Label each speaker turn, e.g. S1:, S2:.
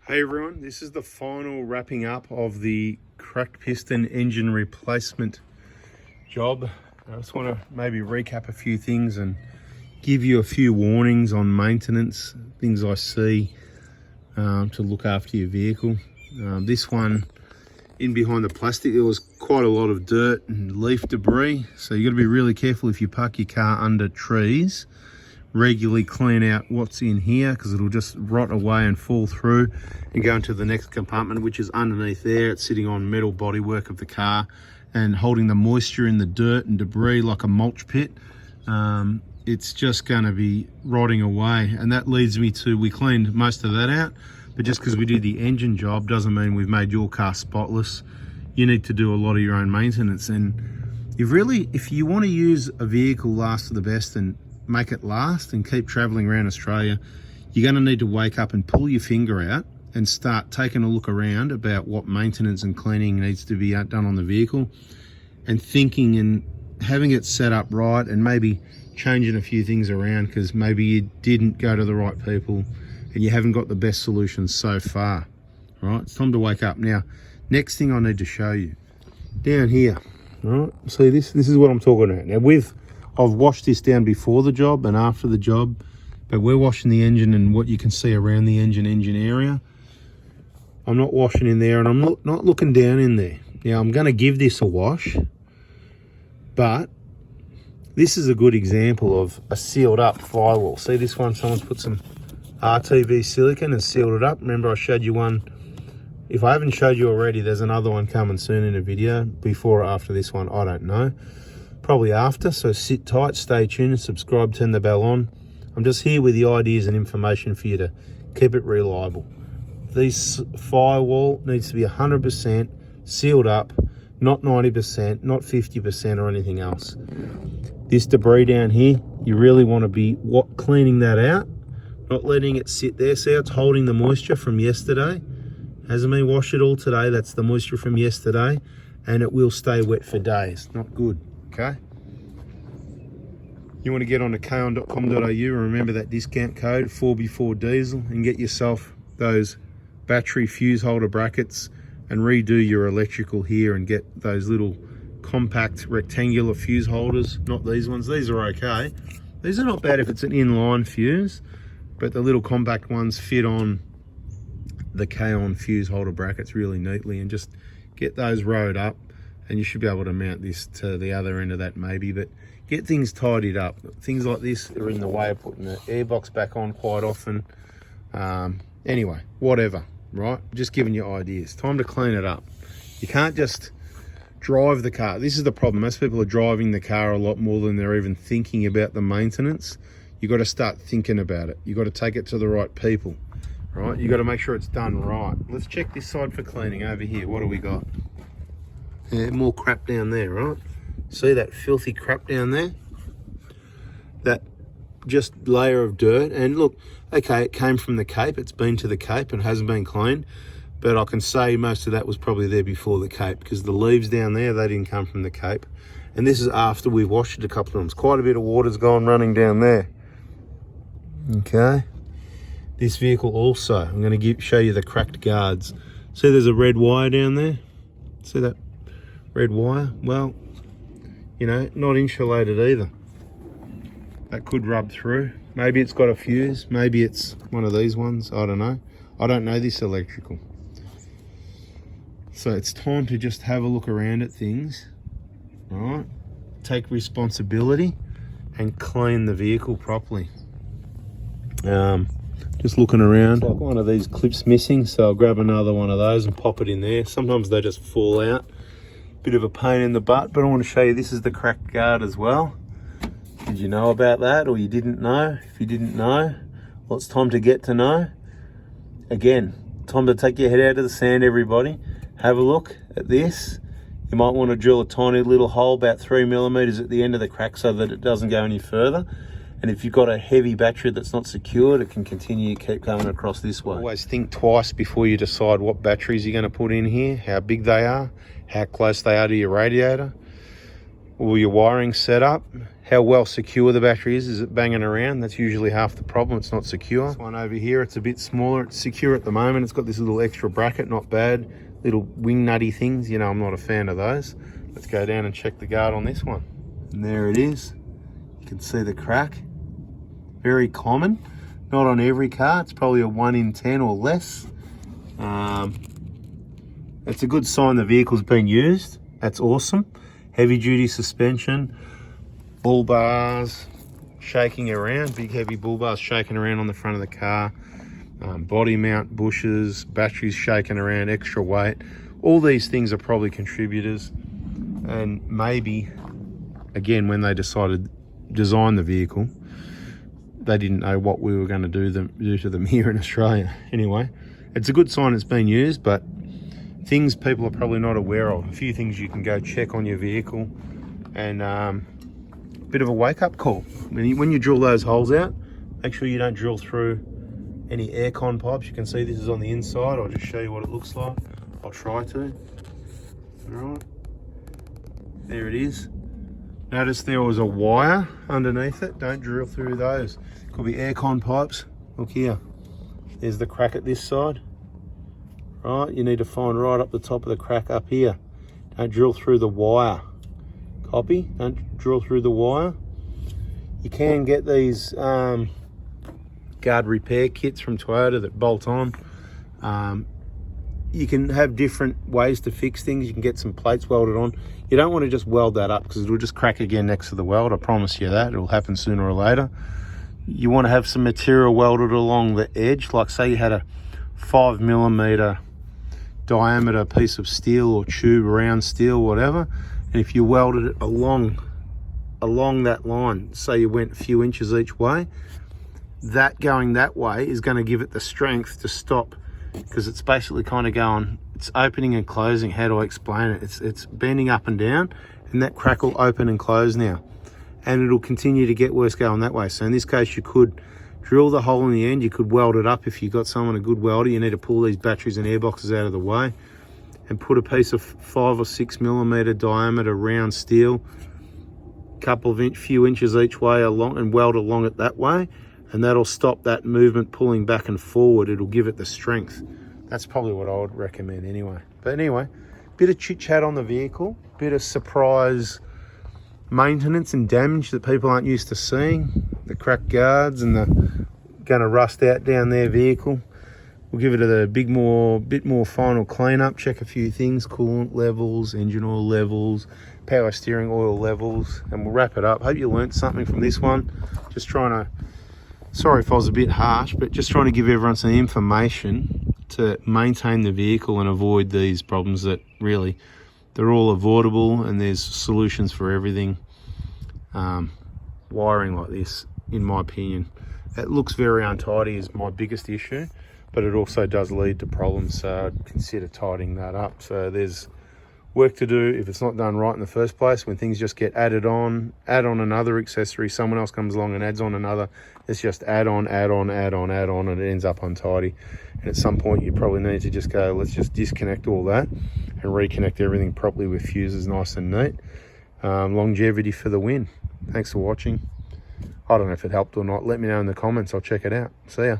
S1: Hey everyone, this is the final wrapping up of the cracked piston engine replacement job. I just want to maybe recap a few things and give you a few warnings on maintenance, things I see to look after your vehicle. This one, in behind the plastic, there was quite a lot of dirt and leaf debris, so you got to be really careful if you park your car under trees. Regularly clean out what's in here because it'll just rot away and fall through and go into the next compartment, which is underneath there. It's sitting on metal bodywork of the car and holding the moisture in the dirt and debris like a mulch pit. It's just going to be rotting away, and that leads me to, we cleaned most of that out, but just because we did the engine job doesn't mean we've made your car spotless. You need to do a lot of your own maintenance, and if you want to use a vehicle last for the best and make it last and keep traveling around Australia, you're going to need to wake up and pull your finger out and start taking a look around about what maintenance and cleaning needs to be done on the vehicle, and thinking and having it set up right, and maybe changing a few things around because maybe you didn't go to the right people and you haven't got the best solutions so far. All right, it's time to wake up. Now, next thing I need to show you down here. All right, see this is what I'm talking about. Now I've washed this down before the job and after the job, but we're washing the engine and what you can see around the engine area. I'm not washing in there, and I'm not looking down in there. Now, I'm going to give this a wash, but this is a good example of a sealed up firewall. See this one? Someone's put some RTV silicone and sealed it up. Remember I showed you one. If I haven't showed you already, there's another one coming soon in a video, before or after this one, I don't know. Probably after, so sit tight, stay tuned, subscribe, turn the bell on. I'm just here with the ideas and information for you to keep it reliable. This firewall needs to be 100% sealed up, not 90%, not 50% or anything else. This debris down here, you really want to be cleaning that out, not letting it sit there. See how it's holding the moisture from yesterday? Hasn't been washed at all today. That's the moisture from yesterday, and it will stay wet for days. Not good. Okay, you want to get on to kon.com.au and remember that discount code 4B4 diesel and get yourself those battery fuse holder brackets and redo your electrical here and get those little compact rectangular fuse holders. Not these ones, these are okay. These are not bad if it's an inline fuse, but the little compact ones fit on the KON fuse holder brackets really neatly, and just get those rode up. And you should be able to mount this to the other end of that maybe, but get things tidied up. Things like this are in the way of putting the airbox back on quite often. Anyway, whatever, right? Just giving you ideas. Time to clean it up. You can't just drive the car. This is the problem. Most people are driving the car a lot more than they're even thinking about the maintenance. You got to start thinking about it. You got to take it to the right people, right? You got to make sure it's done right. Let's check this side for cleaning over here. What do we got? Yeah, more crap down there, right? See that filthy crap down there? That just layer of dirt. And look, okay, it came from the Cape. It's been to the Cape and hasn't been cleaned. But I can say most of that was probably there before the Cape, because the leaves down there, they didn't come from the Cape. And this is after we've washed it a couple of times. Quite a bit of water's gone running down there. Okay. This vehicle also, I'm going to show you the cracked guards. See there's a red wire down there? See that? Red wire, well, you know, not insulated either. That could rub through. Maybe it's got a fuse, maybe it's one of these ones, I don't know. I don't know this electrical. So it's time to just have a look around at things, all right? Take responsibility and clean the vehicle properly. Just looking around, like one of these clips missing, so I'll grab another one of those and pop it in there. Sometimes they just fall out. Bit of a pain in the butt, but I want to show you this is the cracked guard as well. Did you know about that, or you didn't know? If you didn't know, well, it's time to get to know. Again, time to take your head out of the sand, everybody. Have a look at this. You might want to drill a tiny little hole about 3 millimeters at the end of the crack so that it doesn't go any further. And if you've got a heavy battery that's not secured, it can continue to keep coming across this way. Always think twice before you decide what batteries you're going to put in here, how big they are, how close they are to your radiator, or your wiring setup, how well secure the battery is. Is it banging around? That's usually half the problem. It's not secure. This one over here, it's a bit smaller. It's secure at the moment. It's got this little extra bracket, not bad. Little wing nutty things, you know, I'm not a fan of those. Let's go down and check the guard on this one. And there it is. You can see the crack. Very common. Not on every car. It's probably a 1 in 10 or less. It's a good sign the vehicle's been used. That's awesome. Heavy duty suspension, bull bars shaking around, big heavy bull bars shaking around on the front of the car. Body mount bushes, batteries shaking around, extra weight. All these things are probably contributors. And maybe, again, when they design the vehicle, they didn't know what we were going to do to them here in Australia. Anyway, it's a good sign it's been used, but things people are probably not aware of. A few things you can go check on your vehicle, and a bit of a wake-up call. When you drill those holes out, make sure you don't drill through any aircon pipes. You can see this is on the inside. I'll just show you what it looks like. I'll try to. All right, there it is. Notice there was a wire underneath it. Don't drill through those. Could be aircon pipes. Look here. There's the crack at this side. Right, you need to find right up the top of the crack up here. Don't drill through the wire. Copy? Don't drill through the wire. You can get these guard repair kits from Toyota that bolt on. You can have different ways to fix things. You can get some plates welded on. You don't want to just weld that up because it'll just crack again next to the weld. I promise you that. It'll happen sooner or later. You want to have some material welded along the edge. Like say you had a 5mm diameter piece of steel or tube, round steel, whatever. And if you welded it along that line, say you went a few inches each way, that going that way is going to give it the strength to stop, because it's basically kind of going, it's opening and closing. How do I explain it? It's bending up and down, and that crack will open and close now, and it'll continue to get worse going that way. So in this case, you could drill the hole in the end. You could weld it up. If you've got someone, a good welder, you need to pull these batteries and airboxes out of the way and put a piece of 5 or 6mm diameter round steel, few inches each way along, and weld along it that way, and that'll stop that movement pulling back and forward. It'll give it the strength. That's probably what I would recommend anyway. But anyway, bit of chit chat on the vehicle, bit of surprise maintenance and damage that people aren't used to seeing. The cracked guards and the going to rust out down their vehicle. We'll give it a bit more final cleanup, check a few things, coolant levels, engine oil levels, power steering oil levels, and we'll wrap it up. Hope you learned something from this one. Just trying to, sorry if I was a bit harsh, but just trying to give everyone some information to maintain the vehicle and avoid these problems that really, they're all avoidable, and there's solutions for everything. Wiring like this, in my opinion, it looks very untidy, is my biggest issue, but it also does lead to problems, so I'd consider tidying that up. So there's work to do if it's not done right in the first place. When things just get add on another accessory, someone else comes along and adds on another, it's just add on, and it ends up untidy. And at some point you probably need to just go, let's just disconnect all that and reconnect everything properly with fuses nice and neat. Longevity for the win. Thanks for watching. I don't know if it helped or not. Let me know in the comments. I'll check it out. See ya.